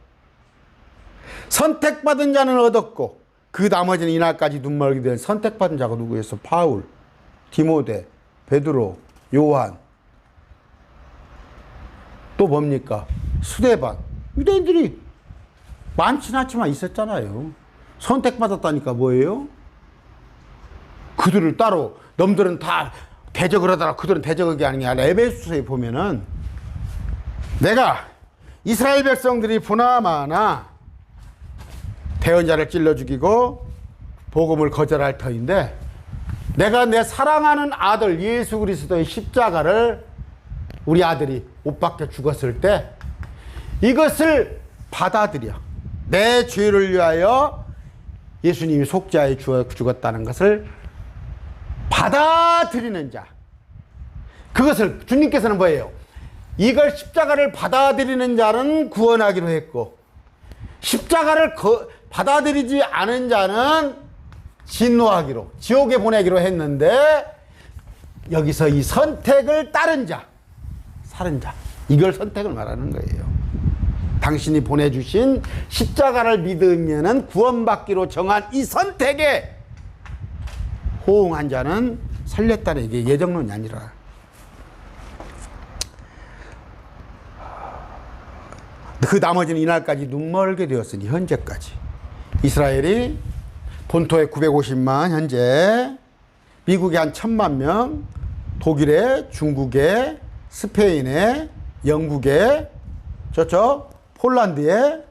A: 선택받은 자는 얻었고 그 나머지는 이날까지 눈멀게 된 선택받은 자가 누구였어? 바울, 디모데, 베드로, 요한, 또 뭡니까? 스데반. 유대인들이 많지는 않지만 있었잖아요. 선택받았다니까 뭐예요? 그들을 따로 놈들은 다 대적을 하더라. 그들은 대적이 아닌 게 아니라 에베소서에 보면은 내가 이스라엘 백성들이 보나마나 대언자를 찔러 죽이고 복음을 거절할 터인데, 내가 내 사랑하는 아들 예수 그리스도의 십자가를 우리 아들이 못 박혀 죽었을 때 이것을 받아들여 내 죄를 위하여 예수님이 속죄하여 죽었다는 것을 받아들이는 자, 그것을 주님께서는 뭐예요? 이걸 십자가를 받아들이는 자는 구원하기로 했고, 십자가를 받아들이지 않은 자는 진노하기로, 지옥에 보내기로 했는데, 여기서 이 선택을 따른 자, 살은 자, 이걸 선택을 말하는 거예요. 당신이 보내주신 십자가를 믿으면은 구원받기로 정한 이 선택에 호응한 자는 살렸다는 게 예정론이 아니라, 그 나머지는 이날까지 눈멀게 되었으니, 현재까지 이스라엘이 본토에 950만, 현재 미국에 한 1000만 명, 독일에, 중국에, 스페인에, 영국에, 저쪽 폴란드에,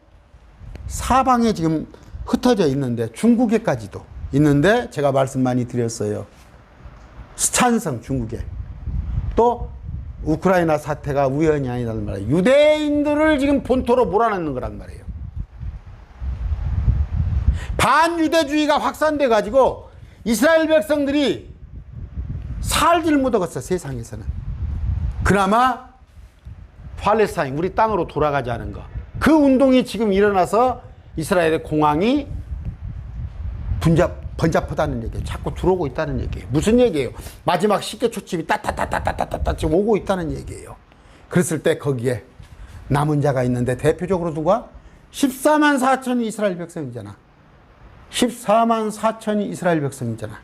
A: 사방에 지금 흩어져 있는데, 중국에까지도 있는데, 제가 말씀 많이 드렸어요. 스촨성 중국에. 또 우크라이나 사태가 우연이 아니라는 말이에요. 유대인들을 지금 본토로 몰아넣는 거란 말이에요. 반유대주의가 확산돼 가지고 이스라엘 백성들이 살지를 못하겠어, 세상에서는. 그나마 팔레스타인, 우리 땅으로 돌아가자는 거, 그 운동이 지금 일어나서 이스라엘의 공항이 번잡하다는 얘기예요. 자꾸 들어오고 있다는 얘기예요. 무슨 얘기예요? 마지막 식계 초침이 따따따따따따따 지금 오고 있다는 얘기예요. 그랬을 때 거기에 남은 자가 있는데, 대표적으로 누가? 14만 4천이 이스라엘 백성이잖아. 14만 4천이 이스라엘 백성이잖아.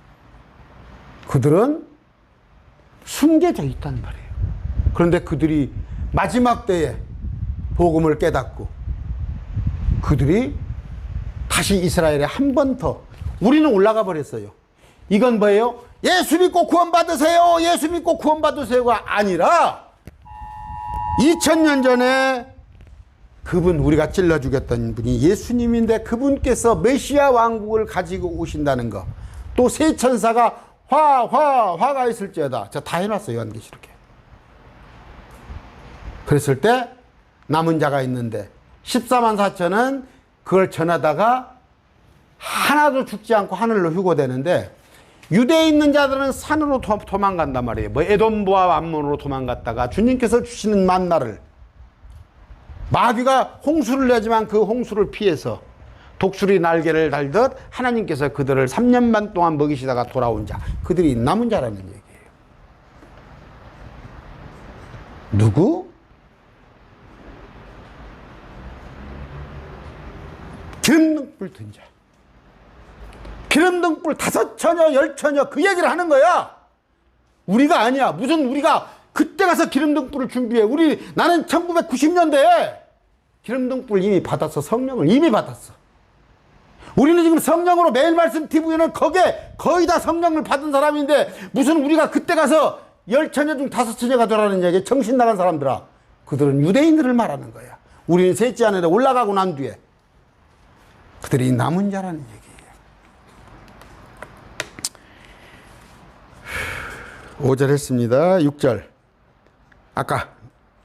A: 그들은 숨겨져 있단 말이에요. 그런데 그들이 마지막 때에 복음을 깨닫고 그들이 다시 이스라엘에 한 번 더, 우리는 올라가 버렸어요. 이건 뭐예요? 예수 믿고 구원받으세요, 예수 믿고 구원받으세요가 아니라 2000년 전에 그분, 우리가 찔러 죽였던 분이 예수님인데, 그분께서 메시아 왕국을 가지고 오신다는 거, 또 세 천사가 화가 있을지어다, 저 다 해놨어요, 요한계시록에. 그랬을 때 남은 자가 있는데 14만 4천은 그걸 전하다가 하나도 죽지 않고 하늘로 휴거되는데, 유대에 있는 자들은 산으로 도망간단 말이에요. 뭐 에돔과 암몬으로 도망갔다가 주님께서 주시는 만나를, 마귀가 홍수를 내지만 그 홍수를 피해서 독수리 날개를 달듯 하나님께서 그들을 3년 반 동안 먹이시다가 돌아온 자, 그들이 남은 자라는 얘기예요. 누구? 기름등불 든 자. 기름등불 5처녀 10처녀 그 얘기를 하는 거야. 우리가 아니야. 무슨 우리가 그때 가서 기름등불을 준비해. 나는 1990년대에 기름등불 이미 받았어. 성령을 이미 받았어. 우리는 지금 성령으로 매일 말씀 TV는 거기에 거의 다 성령을 받은 사람인데, 무슨 우리가 그때 가서 10처녀 중 5처녀가 되라는 얘기. 정신 나간 사람들아. 그들은 유대인들을 말하는 거야. 우리는 셋째 하늘에 올라가고 난 뒤에 그들이 남은 자라는 얘기예요. 5절 했습니다. 6절. 아까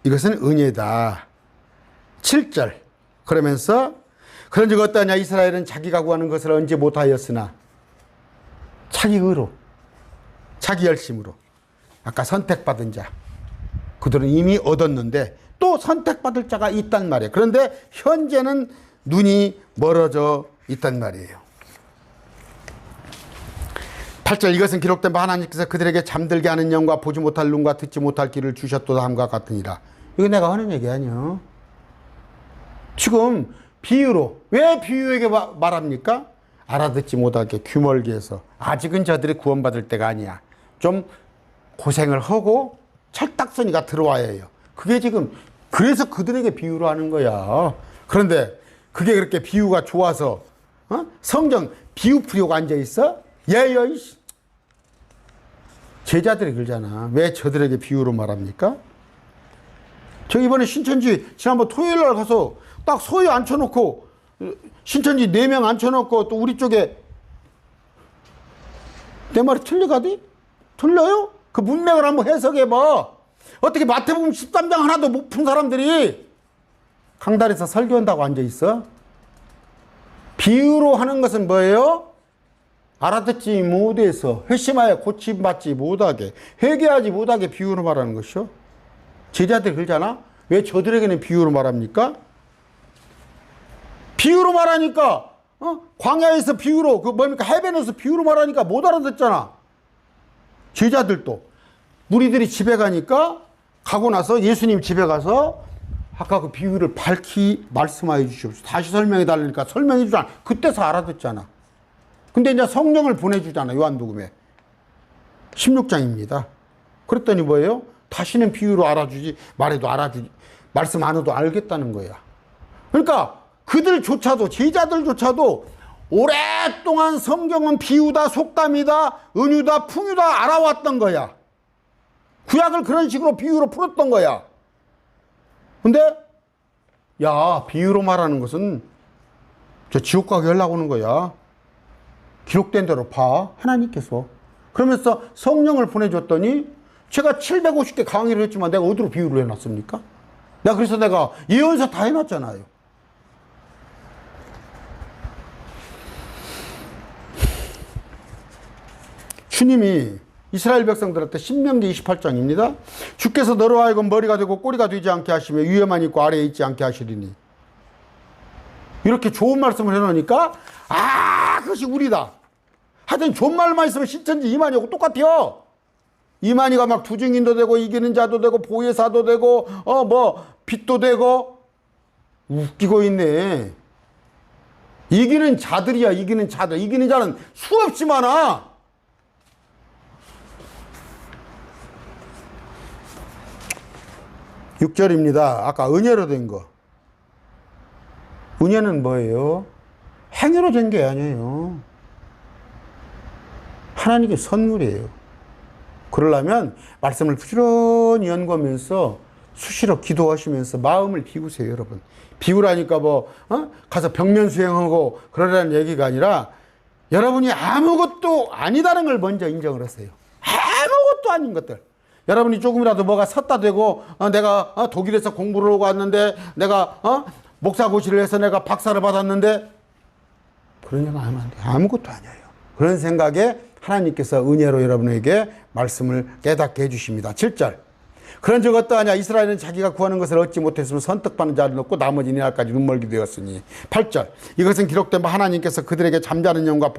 A: 이것은 은혜다. 7절. 그러면서 그런즉 어떠하냐 이스라엘은 자기가 구하는 것을 언제 못하였으나 자기 의로 자기 열심으로 아까 선택받은 자 그들은 이미 얻었는데 또 선택받을 자가 있단 말이에요. 그런데 현재는 눈이 멀어져 있단 말이에요. 8절 이것은 기록된 바 하나님께서 그들에게 잠들게 하는 영과 보지 못할 눈과 듣지 못할 귀를 주셨도다 함과 같으니라. 이거 내가 하는 얘기 아니에요. 지금 비유로 왜 비유에게 말합니까? 알아듣지 못하게 귀멀게 해서 아직은 저들이 구원받을 때가 아니야. 좀 고생을 하고 철딱서니가 들어와야 해요. 그게 지금 그래서 그들에게 비유로 하는 거야. 그런데 그게 그렇게 비유가 좋아서 성경 비유풀이고 앉아있어? 예요. 제자들이 그러잖아. 왜 저들에게 비유로 말합니까? 저 이번에 신천지 지난번 토요일날 가서 딱 소위 앉혀놓고 신천지 4명 앉혀놓고 또 우리 쪽에 내 말이 틀리가디? 틀려요? 그 문맥을 한번 해석해봐. 어떻게 마태복음 13장 하나도 못 푼 사람들이 강단에서 설교한다고 앉아있어? 비유로 하는 것은 뭐예요? 알아듣지 못해서 회심하여 고침받지 못하게 회개하지 못하게 비유로 말하는 것이요. 제자들이 그러잖아. 왜 저들에게는 비유로 말합니까? 비유로 말하니까 광야에서 비유로 해변에서 비유로 말하니까 못 알아듣잖아. 제자들도 무리들이 집에 가고 나서 예수님 집에 가서 아까 그 비유를 밝히 말씀하여 주시옵소서. 다시 설명해 달라니까 설명해 주잖아. 그때서 알아듣잖아. 근데 이제 성령을 보내주잖아. 요한복음에 16장입니다. 그랬더니 뭐예요? 다시는 비유로 알아주지 말해도 알아주지 말씀 안 해도 알겠다는 거야. 그러니까 그들조차도 제자들조차도 오랫동안 성경은 비유다 속담이다 은유다 풍유다 알아왔던 거야. 구약을 그런 식으로 비유로 풀었던 거야. 근데 야 비유로 말하는 것은 저 지옥 가게 하려고 하는 거야. 기록된 대로 봐 하나님께서. 그러면서 성령을 보내줬더니 제가 750개 강의를 했지만 내가 어디로 비유를 해놨습니까? 그래서 내가 예언서 다 해놨잖아요. 주님이 이스라엘 백성들한테 신명기 28장입니다. 주께서 너로 하여금 머리가 되고 꼬리가 되지 않게 하시며 위에만 있고 아래에 있지 않게 하시리니. 이렇게 좋은 말씀을 해놓으니까 그것이 우리다. 하여튼 좋은 말만 있으면 신천지 이만희하고 똑같아요. 이만희가 막 두증인도 되고 이기는 자도 되고 보혜사도 되고 빛도 되고 웃기고 있네. 이기는 자들이야. 이기는 자들. 이기는 자는 수없이 많아. (6절입니다) 아까 은혜로 된 거. 은혜는 뭐예요? 행위로 된 게 아니에요. 하나님의 선물이에요. 그러려면 말씀을 부지런히 연구하면서 수시로 기도하시면서 마음을 비우세요. 여러분 비우라니까 가서 벽면 수행하고 그러라는 얘기가 아니라 여러분이 아무것도 아니다는 걸 먼저 인정을 하세요. 아무것도 아닌 것들. 여러분이 조금이라도 뭐가 섰다 되고 내가 독일에서 공부를 하고 왔는데 내가 목사고시를 해서 내가 박사를 받았는데 그런 얘기 하면 안 돼요. 아무것도 아니에요. 그런 생각에 하나님께서 은혜로 여러분에게 말씀을 깨닫게 해주십니다. 7절 그런즉 어떠하냐 이스라엘은 자기가 구하는 것을 얻지 못했으면 선택받는 자를 얻고 나머지 이날까지 눈멀게 되었으니. 8절 이것은 기록된 바 하나님께서 그들에게 잠자는 영과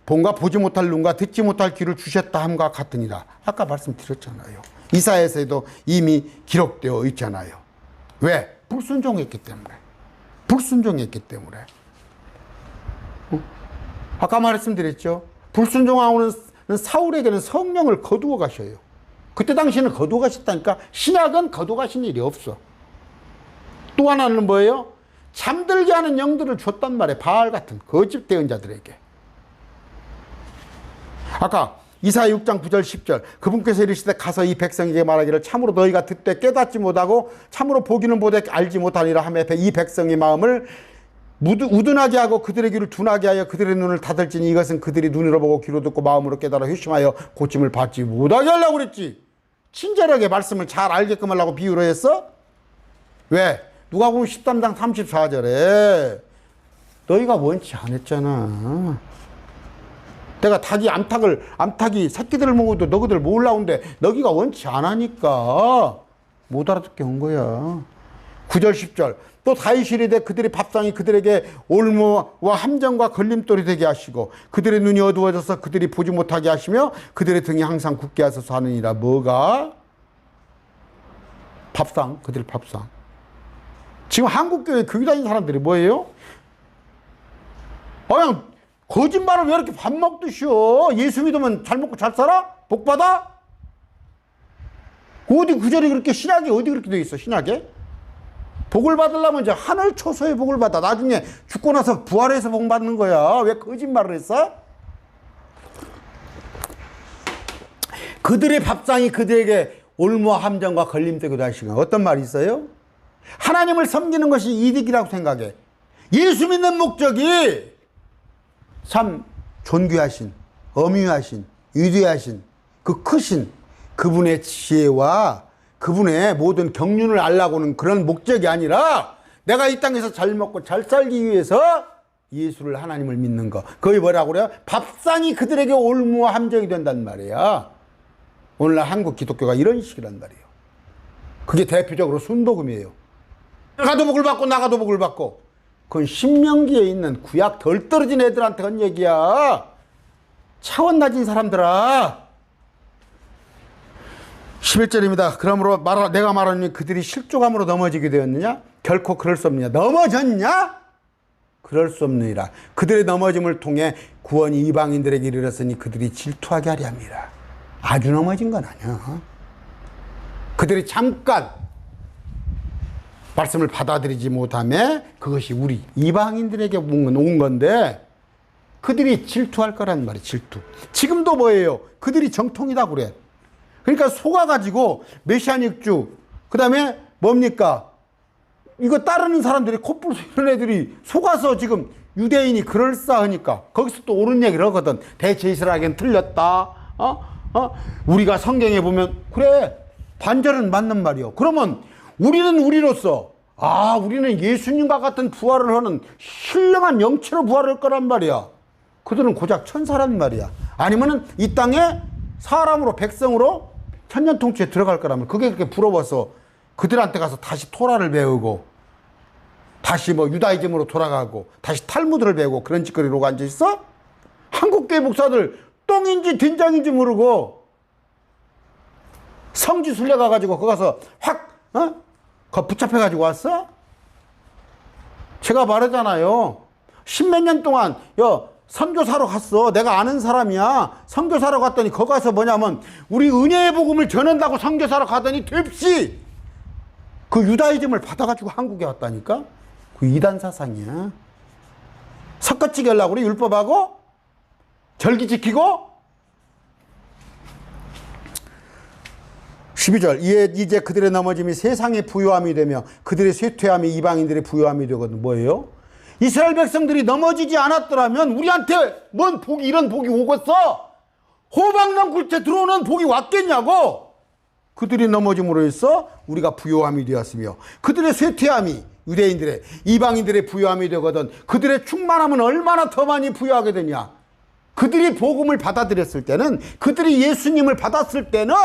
A: 본과 보지 못할 눈과 듣지 못할 귀를 주셨다 함과 같으니라. 아까 말씀드렸잖아요. 이사야에서도 이미 기록되어 있잖아요. 왜? 불순종했기 때문에. 불순종했기 때문에. 아까 말씀드렸죠. 불순종하고는 사울에게는 성령을 거두어 가셔요. 그때 당시에는 거두어 가셨다니까. 신약은 거두어 가신 일이 없어. 또 하나는 뭐예요? 잠들게 하는 영들을 줬단 말이에요. 바알 같은 거짓 대언자들에게. 아까 이사야 6장 9절 10절 그분께서 이르시되 가서 이 백성에게 말하기를 참으로 너희가 듣되 깨닫지 못하고 참으로 보기는 보되 알지 못하니라 하며 이 백성의 마음을 우둔하게 하고 그들의 귀를 둔하게 하여 그들의 눈을 닫을지니 이것은 그들이 눈으로 보고 귀로 듣고 마음으로 깨달아 회심하여 고침을 받지 못하게 하려고 그랬지. 친절하게 말씀을 잘 알게끔 하려고 비유로 했어? 왜? 누가복음 13장 34절에 너희가 원치 않았잖아. 내가 암탉이 새끼들을 먹어도 너희들 몰라온데 너희가 원치 않으니까 못 알아듣게 한 거야. 9절 10절 또 다윗이 이르되 그들의 밥상이 그들에게 올무와 함정과 걸림돌이 되게 하시고 그들의 눈이 어두워져서 그들이 보지 못하게 하시며 그들의 등이 항상 굳게 하소서 하느니라. 뭐가? 밥상, 그들의 밥상. 지금 한국교회 교회 다니는 사람들이 뭐예요? 그냥 거짓말을 왜 이렇게 밥 먹듯이요? 예수 믿으면 잘 먹고 잘 살아? 복 받아? 어디 구절이 그렇게 신약에 어디 그렇게 돼 있어? 신약에? 복을 받으려면 이제 하늘 초소의 복을 받아. 나중에 죽고 나서 부활해서 복 받는 거야. 왜 거짓말을 했어? 그들의 밥상이 그들에게 올무와 함정과 걸림돌이 하시고 어떤 말이 있어요? 하나님을 섬기는 것이 이득이라고 생각해. 예수 믿는 목적이 참 존귀하신, 엄유하신, 위대하신, 그 크신 그분의 지혜와 그분의 모든 경륜을 알라고는 그런 목적이 아니라 내가 이 땅에서 잘 먹고 잘 살기 위해서 예수를 하나님을 믿는 거. 그게 뭐라고 그래요? 밥상이 그들에게 올무와 함정이 된단 말이야. 오늘날 한국 기독교가 이런 식이란 말이에요. 그게 대표적으로 순복음이에요. 나가도 복을 받고 나가도 복을 받고. 그건 신명기에 있는 구약 덜 떨어진 애들한테 한 얘기야. 차원 낮은 사람들아. 11절입니다. 그러므로 내가 말하니 그들이 실족함으로 넘어지게 되었느냐? 결코 그럴 수 없느냐? 넘어졌냐? 그럴 수 없느니라. 그들의 넘어짐을 통해 구원이 이방인들에게 이르렀으니 그들이 질투하게 하려 함이라. 아주 넘어진 건 아니야. 그들이 잠깐 말씀을 받아들이지 못하며 그것이 우리 이방인들에게 온 건데 그들이 질투할 거란 말이에요. 질투. 지금도 뭐예요? 그들이 정통이다 그래. 그러니까 속아가지고 메시아닉주 그 다음에 뭡니까? 이거 따르는 사람들이 코뿔소 이런 애들이 속아서 지금 유대인이 그럴싸하니까 거기서 또 옳은 얘기를 하거든. 대제사장에겐 틀렸다. 우리가 성경에 보면 그래 반절은 맞는 말이요. 그러면 우리는 우리로서 우리는 예수님과 같은 부활을 하는 신령한 영체로 부활할 거란 말이야. 그들은 고작 천사란 말이야. 아니면은 이 땅에 사람으로 백성으로 천년통치에 들어갈 거라면 그게 그렇게 부러워서 그들한테 가서 다시 토라를 배우고 다시 유다이즘으로 돌아가고 다시 탈무드를 배우고 그런 짓거리로 앉아있어? 한국교회 목사들 똥인지 된장인지 모르고 성지 순례 가가지고 거기 가서 확 거 붙잡혀가지고 왔어? 제가 말하잖아요. 십몇 년 동안 선교사로 갔어. 내가 아는 사람이야. 선교사로 갔더니 거기 가서 뭐냐면 우리 은혜의 복음을 전한다고 선교사로 가더니 됩시 그 유다이즘을 받아가지고 한국에 왔다니까. 그 이단 사상이야. 섞어치기 하려고 그래. 율법하고 절기 지키고. 12절 이제 그들의 넘어짐이 세상의 부요함이 되며 그들의 쇠퇴함이 이방인들의 부요함이 되거든. 뭐예요? 이스라엘 백성들이 넘어지지 않았더라면 우리한테 뭔 복이 이런 복이 오겠어? 호박나무 굴째 들어오는 복이 왔겠냐고. 그들이 넘어짐으로 해서 우리가 부요함이 되었으며 그들의 쇠퇴함이 유대인들의 이방인들의 부요함이 되거든. 그들의 충만함은 얼마나 더 많이 부요하게 되냐. 그들이 복음을 받아들였을 때는 그들이 예수님을 받았을 때는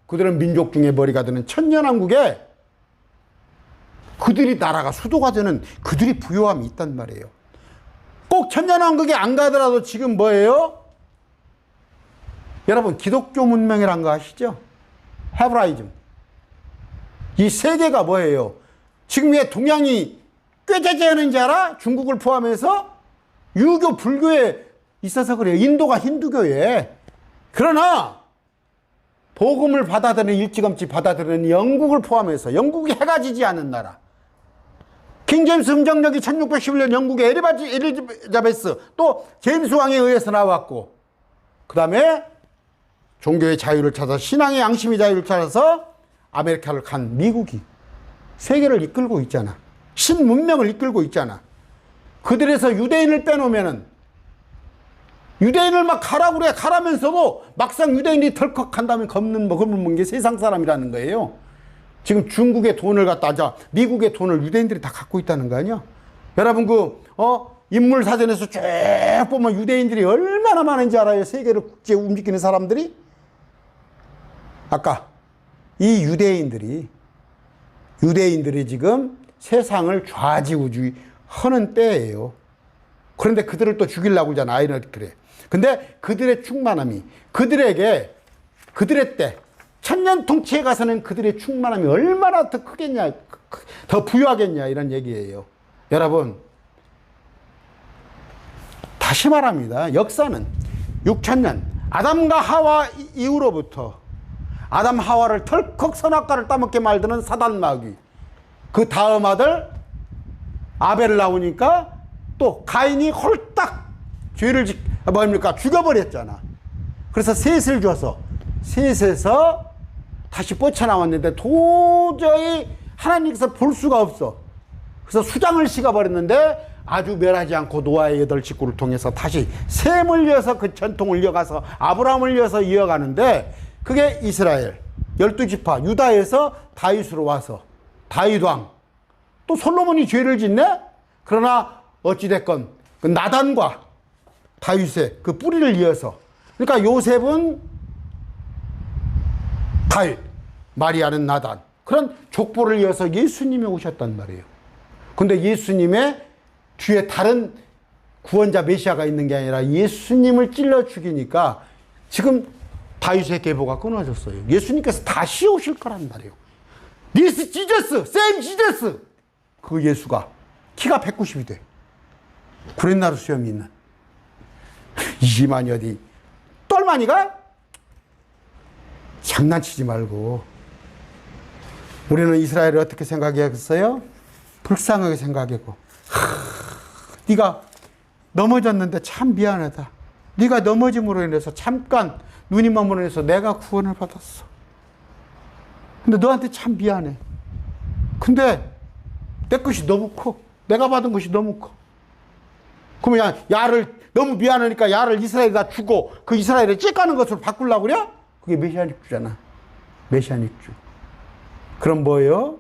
A: 그들은 민족 중에 머리가 되는 천년왕국에 그들이 나라가 수도가 되는 그들이 부요함이 있단 말이에요. 꼭 천년왕국에 안 가더라도 지금 뭐예요? 여러분 기독교 문명이란 거 아시죠? 헤브라이즘. 이 세계가 뭐예요? 지금 왜 동양이 꾀죄죄하는지 알아? 중국을 포함해서 유교 불교에 있어서 그래요. 인도가 힌두교에. 그러나 복음을 받아들이는 일찌감치 받아들이는 영국을 포함해서 영국이 해가 지지 않은 나라. 킹제임스 흥정력이 1611년 영국의 엘리자베스 또 제임스 왕에 의해서 나왔고 그 다음에 종교의 자유를 찾아 신앙의 양심의 자유를 찾아서 아메리카를 간 미국이 세계를 이끌고 있잖아. 신문명을 이끌고 있잖아. 그들에서 유대인을 빼놓으면은 유대인을 막 가라고 그래. 가라면서도 막상 유대인이 덜컥 한다면 겁는 게 세상 사람이라는 거예요. 지금 중국의 돈을 갖다 미국의 돈을 유대인들이 다 갖고 있다는 거 아니야? 여러분 인물 사전에서 쭉 보면 유대인들이 얼마나 많은지 알아요? 세계를 국제 움직이는 사람들이. 아까 이 유대인들이 지금 세상을 좌지우지 하는 때예요. 그런데 그들을 또 죽이려고 하잖아. 아이러니크래. 근데 그들의 충만함이 그들의 때 천년 통치에 가서는 그들의 충만함이 얼마나 더 크겠냐, 더 부유하겠냐 이런 얘기예요. 여러분 다시 말합니다. 역사는 6천년 아담과 하와 이후로부터 아담 하와를 덜컥 선악과를 따먹게 만드는 사단 마귀, 그 다음 아들 아벨을 나오니까 또 가인이 홀딱 죄를 죽여버렸잖아. 그래서 셋을 줘서 셋에서 다시 뻗쳐나왔는데 도저히 하나님께서 볼 수가 없어. 그래서 수장을 씌워버렸는데 아주 멸하지 않고 노아의 8식구를 통해서 다시 셈을 이어서 그 전통을 이어가서 아브라함을 이어서 이어가는데, 그게 이스라엘 12지파 유다에서 다윗으로 와서 다윗왕, 또 솔로몬이 죄를 짓네. 그러나 어찌됐건 그 나단과 다윗의 그 뿌리를 이어서, 그러니까 요셉은 다윗, 마리아는 나단, 그런 족보를 이어서 예수님이 오셨단 말이에요. 근데 예수님의 뒤에 다른 구원자 메시아가 있는 게 아니라 예수님을 찔러 죽이니까 지금 다윗의 계보가 끊어졌어요. 예수님께서 다시 오실 거란 말이에요. This Jesus, same Jesus. 그 예수가 키가 190이 돼. 구렛나루 수염이 있는. 이만이 어디 똘마니가? 장난치지 말고. 우리는 이스라엘을 어떻게 생각하겠어요? 불쌍하게 생각하고. 네가 넘어졌는데 참 미안하다. 네가 넘어짐으로 인해서 잠깐 눈이 머물러 인해서 내가 구원을 받았어. 근데 너한테 참 미안해. 근데 내 것이 너무 커. 내가 받은 것이 너무 커. 그러면 야를 너무 미안하니까 야를 이스라엘에다 주고 그 이스라엘에 째까는 것으로 바꾸려고 그래? 그게 메시아닉주잖아. 메시아닉주. 그럼 뭐예요?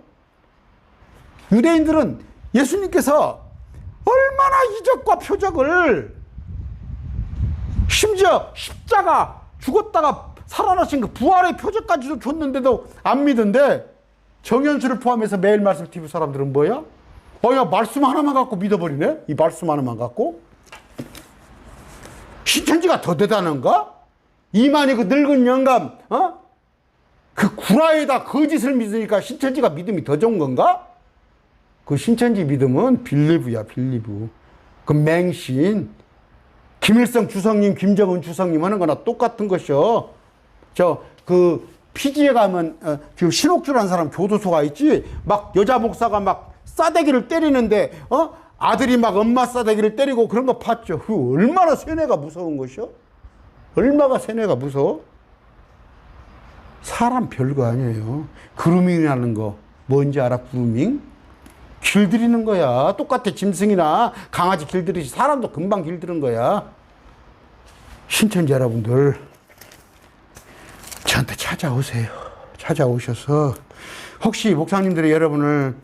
A: 유대인들은 예수님께서 얼마나 이적과 표적을, 심지어 십자가 죽었다가 살아나신 그 부활의 표적까지도 줬는데도 안 믿은데, 정현수를 포함해서 매일 말씀 TV 사람들은 뭐야? 야, 말씀 하나만 갖고 믿어버리네? 이 말씀 하나만 갖고? 신천지가 더 대단한가? 이만희 그 늙은 영감, 그 구라에다 거짓을 믿으니까 신천지가 믿음이 더 좋은 건가? 그 신천지 믿음은 빌리브야, 빌리브. 그 맹신. 김일성 주석님, 김정은 주석님 하는 거나 똑같은 것이요. 피지에 가면, 지금 신옥주라는 사람 교도소가 있지? 막 여자 목사가 막 싸대기를 때리는데, 아들이 막 엄마 싸대기를 때리고 그런 거 봤죠? 그 얼마나 세뇌가 무서운 것이요? 얼마나 세뇌가 무서워? 사람 별거 아니에요. 그루밍이라는 거 뭔지 알아? 그루밍? 길들이는 거야. 똑같아. 짐승이나 강아지 길들이지 사람도 금방 길들은 거야. 신천지 여러분들 저한테 찾아오세요. 찾아오셔서 혹시 목사님들이 여러분을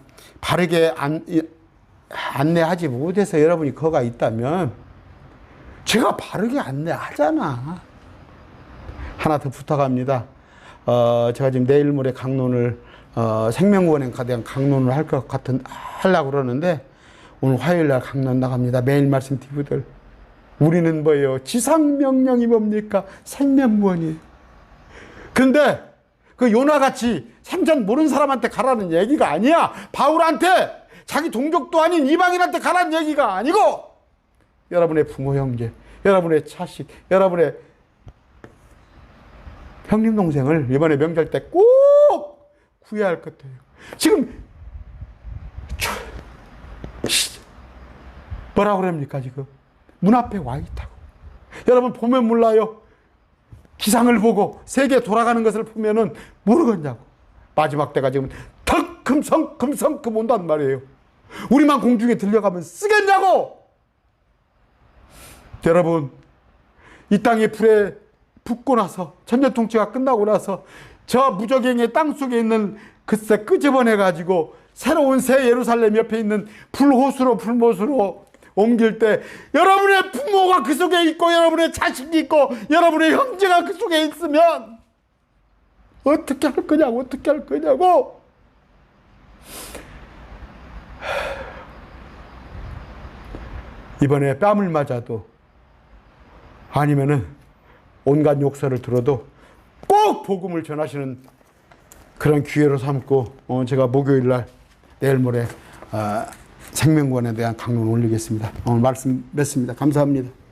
A: 바르게 안내하지 못해서 여러분이 거가 있다면 제가 바르게 안내하잖아. 하나 더 부탁합니다. 제가 지금 내일 모레 강론을 생명구원에 대한 강론을 하려고 그러는데 오늘 화요일 날 강론 나갑니다. 매일 말씀 TV들. 우리는 뭐예요? 지상명령이 뭡니까? 생명구원이에요. 근데 그 요나같이 생전 모르는 사람한테 가라는 얘기가 아니야. 바울한테, 자기 동족도 아닌 이방인한테 가라는 얘기가 아니고 여러분의 부모 형제, 여러분의 자식, 여러분의 형님 동생을 이번에 명절 때 꼭 구해야 할 것 같아요. 지금 뭐라 그럽니까? 지금 문 앞에 와 있다고. 여러분 보면 몰라요. 기상을 보고 세계 돌아가는 것을 보면은 모르겠냐고. 마지막 때가 지금 턱 금성금 온단 말이에요. 우리만 공중에 들려가면 쓰겠냐고. 여러분, 이 땅의 불에 붙고 나서, 천년통치가 끝나고 나서 저 무적행의 땅속에 있는 글쎄 끄집어내가지고 새로운 새 예루살렘 옆에 있는 불호수로 불못으로 옮길 때 여러분의 부모가 그 속에 있고 여러분의 자식이 있고 여러분의 형제가 그 속에 있으면 어떻게 할 거냐고, 어떻게 할 거냐고. 이번에 뺨을 맞아도 아니면은 온갖 욕설을 들어도 꼭 복음을 전하시는 그런 기회로 삼고 제가 목요일 날 내일 모레 생명권에 대한 강론 올리겠습니다. 오늘 말씀 맺습니다. 감사합니다.